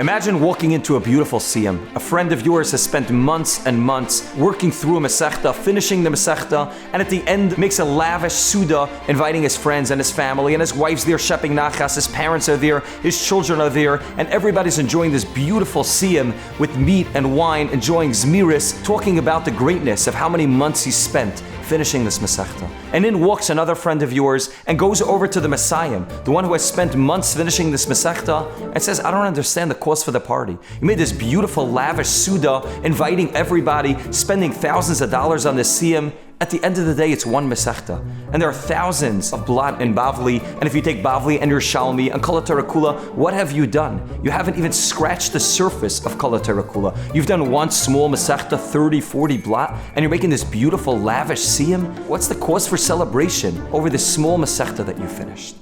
Imagine walking into a beautiful siyum. A friend of yours has spent months and months working through a Masechta, finishing the Masechta, and at the end makes a lavish Suda, inviting his friends and his family, and his wife's there shepping nachas, his parents are there, his children are there, and everybody's enjoying this beautiful siyum with meat and wine, enjoying Shmiras, talking about the greatness of how many months he spent finishing this Masechta. And in walks another friend of yours and goes over to the Messiah, the one who has spent months finishing this Masechta, and says, I don't understand the cause for the party. You made this beautiful, lavish Suda, inviting everybody, spending thousands of dollars on this siyum. At the end of the day, it's one Masechta. And there are thousands of blot in Bavli, and if you take Bavli and your Shalmi and Kol HaTorah, what have you done? You haven't even scratched the surface of Kol HaTorah. You've done one small Masechta, 30, 40 blot, and you're making this beautiful, lavish siyum. What's the cause for celebration over this small Masechta that you finished?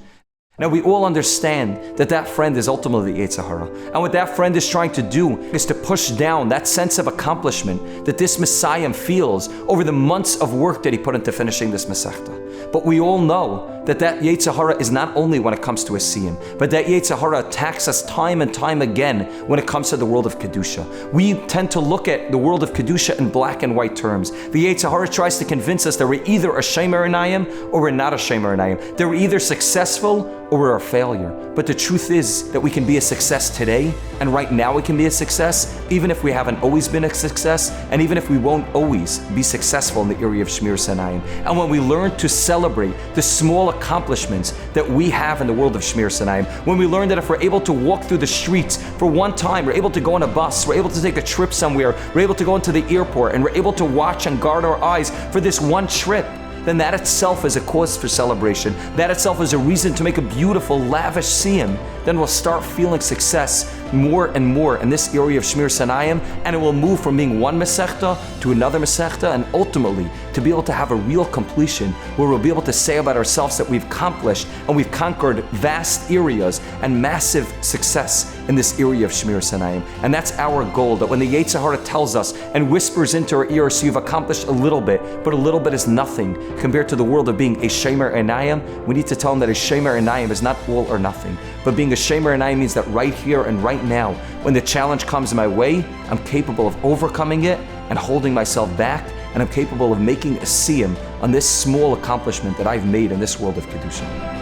Now, we all understand that that friend is ultimately Yetzer Hara. And what that friend is trying to do is to push down that sense of accomplishment that this Messiah feels over the months of work that he put into finishing this Masechta. But we all know that that Yetzer Hara is not only when it comes to a siyum, but that Yetzer Hara attacks us time and time again when it comes to the world of Kedusha. We tend to look at the world of Kedusha in black and white terms. The Yetzer Hara tries to convince us that we're either a Shmiras Einayim or we're not a Shmiras Einayim. That we're either successful or we're a failure. But the truth is that we can be a success today, and right now we can be a success, even if we haven't always been a success, and even if we won't always be successful in the area of Shmiras Einayim. And when we learn to celebrate the small accomplishments that we have in the world of Shmiras Einayim, when we learn that if we're able to walk through the streets for one time, we're able to go on a bus, we're able to take a trip somewhere, we're able to go into the airport, and we're able to watch and guard our eyes for this one trip, then that itself is a cause for celebration. That itself is a reason to make a beautiful, lavish siyum. Then we'll start feeling success more and more in this area of Shmiras Einayim, and it will move from being one Masechta to another Masechta, and ultimately to be able to have a real completion where we'll be able to say about ourselves that we've accomplished and we've conquered vast areas and massive success in this area of Shmiras Einayim. And that's our goal, that when the Yetzer Hara tells us and whispers into our ear, so you've accomplished a little bit, but a little bit is nothing compared to the world of being a Shmiras Einayim, we need to tell them that a Shmiras Einayim is not all or nothing. But being a Shmiras Einayim means that right here and right now, when the challenge comes my way, I'm capable of overcoming it and holding myself back, and I'm capable of making a siyum on this small accomplishment that I've made in this world of Kedusha.